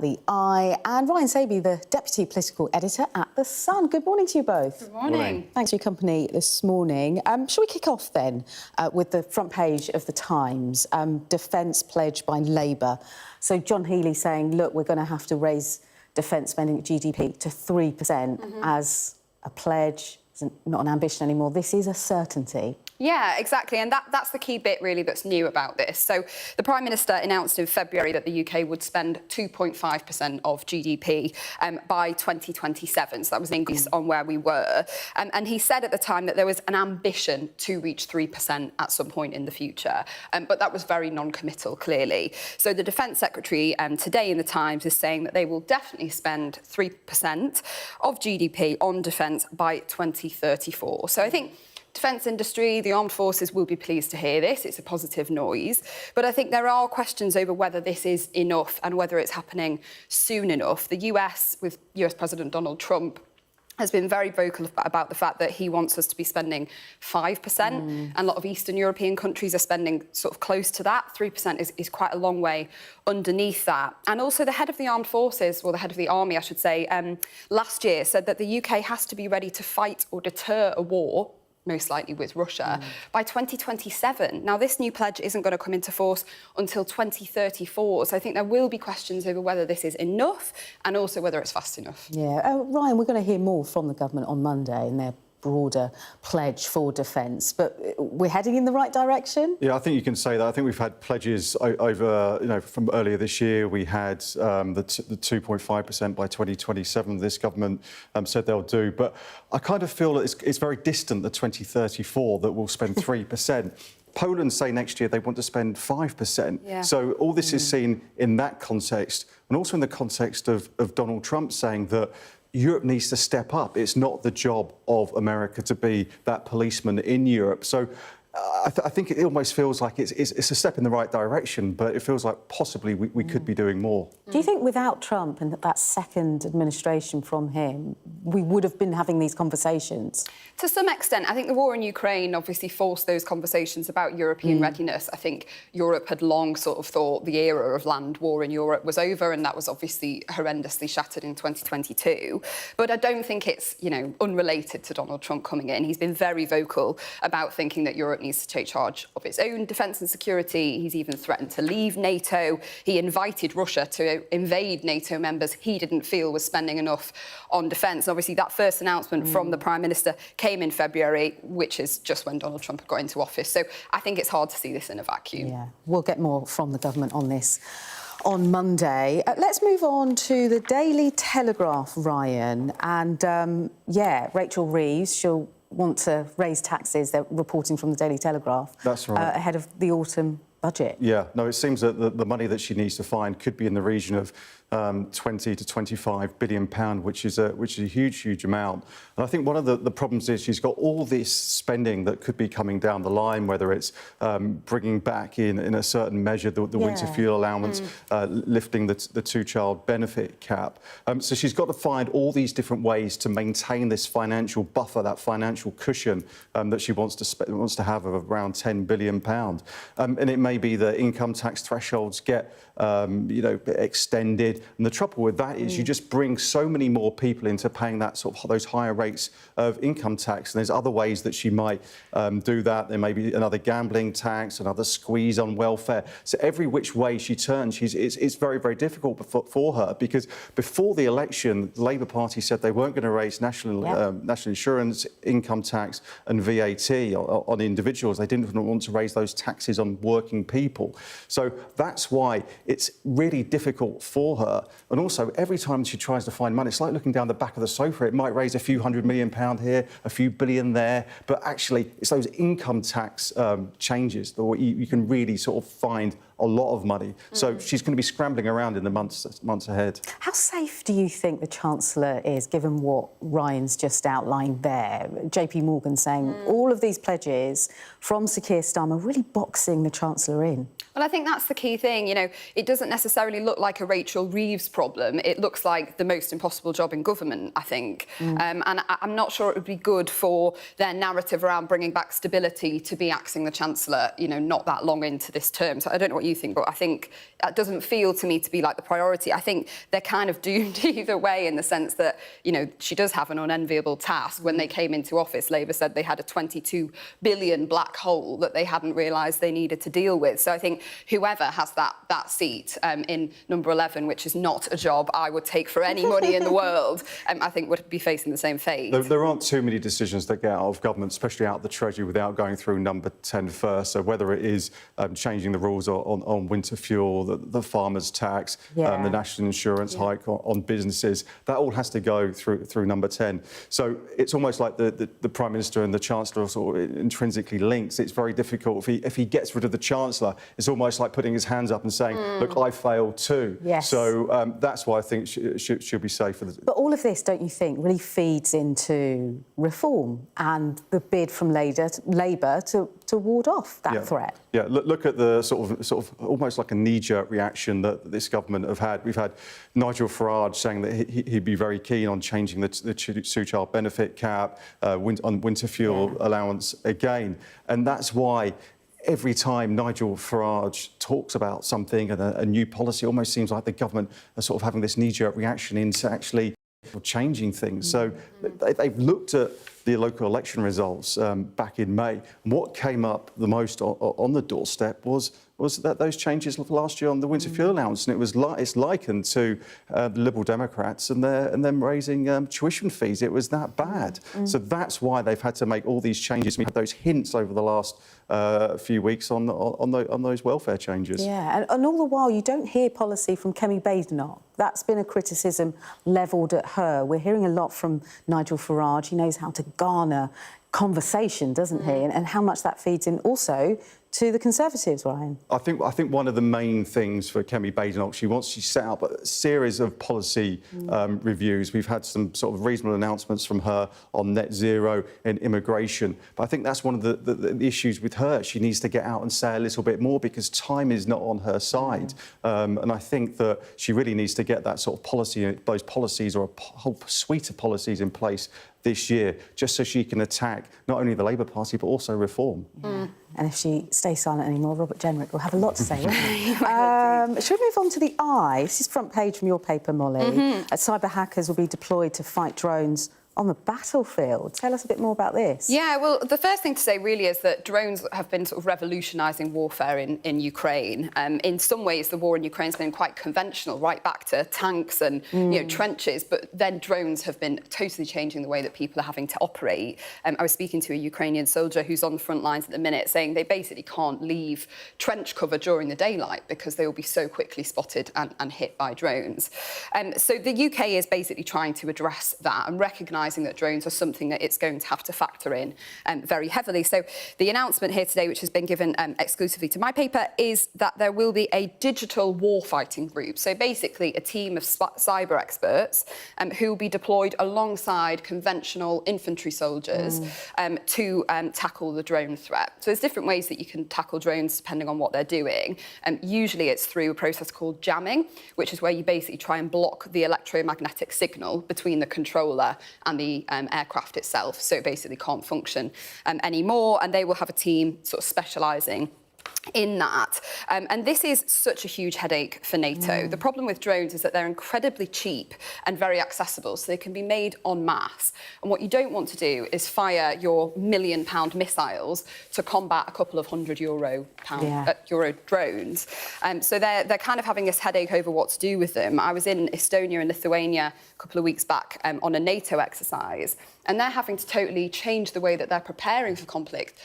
at The Eye, and Ryan Sabey, the Deputy Political Editor at The Sun. Good morning to you both. Good morning. Thanks for your company this morning. Shall we kick off then with the front page of The Times, defence pledge by Labour. So John Healey saying, look, we're going to have to raise defence spending GDP to 3% as a pledge. It's not an ambition anymore. This is a certainty. Yeah, exactly. And that's the key bit, really, that's new about this. So the Prime Minister announced in February that the UK would spend 2.5% of GDP by 2027. So that was an increase on where we were. And he said at the time that there was an ambition to reach 3% at some point in the future. But that was very non-committal, clearly. So the Defence Secretary today in The Times is saying that they will definitely spend 3% of GDP on defence by 2034. So I think defence industry, the armed forces will be pleased to hear this. It's a positive noise. But I think there are questions over whether this is enough and whether it's happening soon enough. The US, with US President Donald Trump, has been very vocal about the fact that he wants us to be spending 5%. And a lot of Eastern European countries are spending sort of close to that. 3% is quite a long way underneath that. And also the head of the armed forces, or the head of the army, I should say, last year said that the UK has to be ready to fight or deter a war, most likely with Russia, by 2027. Now, this new pledge isn't going to come into force until 2034, so I think there will be questions over whether this is enough and also whether it's fast enough. Yeah. Ryan, we're going to hear more from the government on Monday and their broader pledge for defence, but we're heading in the right direction? Yeah, I think you can say that. I think we've had pledges over, from earlier this year. We had the 2.5% by 2027. This government said they'll do, but I kind of feel that it's very distant, the 2034, that we'll spend 3%. Poland say next year they want to spend 5%. Yeah. So all this is seen in that context, and also in the context of Donald Trump saying that Europe needs to step up. It's not the job of America to be that policeman in Europe. So I think it almost feels like it's a step in the right direction, but it feels like possibly we could be doing more. Do you think without Trump and that second administration from him, we would have been having these conversations? To some extent. I think the war in Ukraine obviously forced those conversations about European readiness. I think Europe had long sort of thought the era of land war in Europe was over, and that was obviously horrendously shattered in 2022. But I don't think it's, unrelated to Donald Trump coming in. He's been very vocal about thinking that Europe needs to take charge of its own defence and security. He's even threatened to leave NATO. He invited Russia to invade NATO members he didn't feel was spending enough on defence. Obviously, that first announcement from the Prime Minister came in February, which is just when Donald Trump got into office. So I think it's hard to see this in a vacuum. Yeah, we'll get more from the government on this on Monday. Let's move on to the Daily Telegraph, Ryan. And, Rachel Reeves, she'll want to raise taxes. They're reporting from the Daily Telegraph. That's right. Ahead of the autumn budget. Yeah, no, it seems that the money that she needs to find could be in the region of 20 to 25 billion pound, which is a huge amount. And I think one of the problems is she's got all this spending that could be coming down the line, whether it's bringing back in a certain measure the winter fuel allowance, lifting the two-child benefit cap. So she's got to find all these different ways to maintain this financial buffer, that financial cushion that she wants to have of around 10 billion pound. And it may be that income tax thresholds get extended. And the trouble with that is you just bring so many more people into paying those higher rates of income tax. And there's other ways that she might do that. There may be another gambling tax, another squeeze on welfare. So every which way she turns, it's very, very difficult for her, because before the election, the Labour Party said they weren't going to raise national insurance, income tax and VAT on individuals. They didn't want to raise those taxes on working people. So that's why it's really difficult for her. And also, every time she tries to find money, it's like looking down the back of the sofa. It might raise a few £100 million here, a few billion there, but actually it's those income tax changes that you can really sort of find a lot of money. So she's going to be scrambling around in the months ahead. How safe do you think the Chancellor is, given what Ryan's just outlined there? JP Morgan saying all of these pledges from Sir Keir Starmer really boxing the Chancellor in. Well, I think that's the key thing. It doesn't necessarily look like a Rachel Reeves problem. It looks like the most impossible job in government, I think. And I'm not sure it would be good for their narrative around bringing back stability to be axing the Chancellor, not that long into this term. So I don't know what you you think, but I think that doesn't feel to me to be like the priority. I think they're kind of doomed either way, in the sense that, you know, she does have an unenviable task. When they came into office, Labour said they had a 22 billion black hole that they hadn't realised they needed to deal with. So I think whoever has that seat in number 11, which is not a job I would take for any money in the world, I think would be facing the same fate. There aren't too many decisions that get out of government, especially out of the Treasury, without going through number 10 first. So whether it is changing the rules on winter fuel, the farmers' tax, the national insurance hike on businesses, that all has to go through number 10. So it's almost like the Prime Minister and the Chancellor are sort of intrinsically linked. It's very difficult. If he gets rid of the Chancellor, it's almost like putting his hands up and saying, look, I failed too. Yes. So that's why I think she'll be safe. But all of this, don't you think, really feeds into reform and the bid from Labour to ward off that threat? Yeah, look at the sort of almost like a knee-jerk reaction that this government have had. We've had Nigel Farage saying that he'd be very keen on changing the two-child benefit cap, on winter fuel allowance again. And that's why every time Nigel Farage talks about something and a new policy, it almost seems like the government are sort of having this knee-jerk reaction into actually changing things. So they've looked at the local election results back in May, and what came up the most on the doorstep was that those changes last year on the winter fuel allowance, and it's likened to the Liberal Democrats and them raising tuition fees. It was that bad. So that's why they've had to make all these changes. We had those hints over the last few weeks on those welfare changes. Yeah, and all the while you don't hear policy from Kemi Badenoch. That's been a criticism levelled at her. We're hearing a lot from Nigel Farage. He knows how to garner conversation, doesn't he? And how much that feeds in also to the Conservatives, Ryan. I think one of the main things for Kemi Badenoch, she set up a series of policy reviews. We've had some sort of reasonable announcements from her on net zero and immigration. But I think that's one of the issues with her. She needs to get out and say a little bit more because time is not on her side. And I think that she really needs to get that sort of policy, those policies or a whole suite of policies in place this year, just so she can attack not only the Labour Party but also reform. And if she stays silent anymore, Robert Jenrick will have a lot to say, won't he? Should we move on to the eye? This is front page from your paper, Molly. Cyber hackers will be deployed to fight drones on the battlefield. Tell us a bit more about this. Yeah, well, the first thing to say really is that drones have been sort of revolutionising warfare in Ukraine. In some ways, the war in Ukraine's been quite conventional, right back to tanks and trenches, but then drones have been totally changing the way that people are having to operate. I was speaking to a Ukrainian soldier who's on the front lines at the minute saying they basically can't leave trench cover during the daylight because they will be so quickly spotted and hit by drones. So the UK is basically trying to address that and recognise that drones are something that it's going to have to factor in very heavily. So the announcement here today, which has been given exclusively to my paper, is that there will be a digital warfighting group. So basically a team of cyber experts who will be deployed alongside conventional infantry soldiers to tackle the drone threat. So there's different ways that you can tackle drones depending on what they're doing. Usually it's through a process called jamming, which is where you basically try and block the electromagnetic signal between the controller and the aircraft itself, so it basically can't function anymore, and they will have a team sort of specialising in that. And this is such a huge headache for NATO. The problem with drones is that they're incredibly cheap and very accessible, so they can be made en masse. And what you don't want to do is fire your £1 million missiles to combat a couple of €100 euro drones. So they're kind of having this headache over what to do with them. I was in Estonia and Lithuania a couple of weeks back on a NATO exercise, and they're having to totally change the way that they're preparing for conflict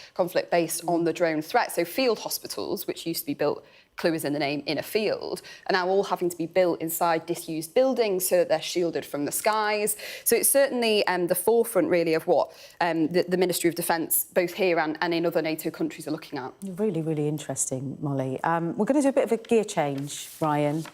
based on the drone threat. So field hospitals, which used to be built, clue is in the name, in a field, are now all having to be built inside disused buildings so that they're shielded from the skies. So it's certainly the forefront, really, of what the Ministry of Defence, both here and in other NATO countries, are looking at. Really, really interesting, Molly. We're going to do a bit of a gear change, Ryan.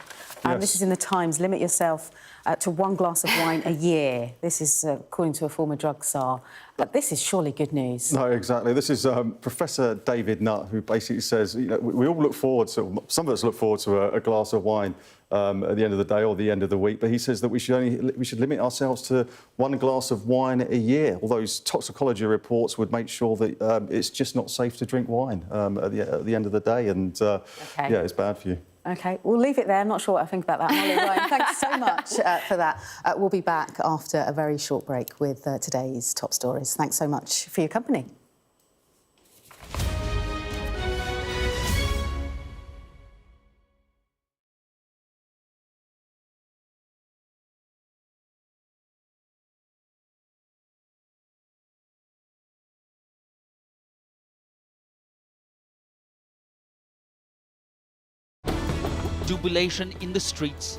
This is in the Times. Limit yourself to 1 glass of wine a year. This is according to a former drug czar. But this is surely good news. No, exactly. This is Professor David Nutt, who basically says, we all look forward to, some of us look forward to a glass of wine at the end of the day or the end of the week, but he says that we should limit ourselves to one glass of wine a year. All those toxicology reports would make sure that it's just not safe to drink wine at the end of the day, and yeah, it's bad for you. OK, we'll leave it there. I'm not sure what I think about that, Molly Ryan. Thanks so much for that. We'll be back after a very short break with today's top stories. Thanks so much for your company. Jubilation in the streets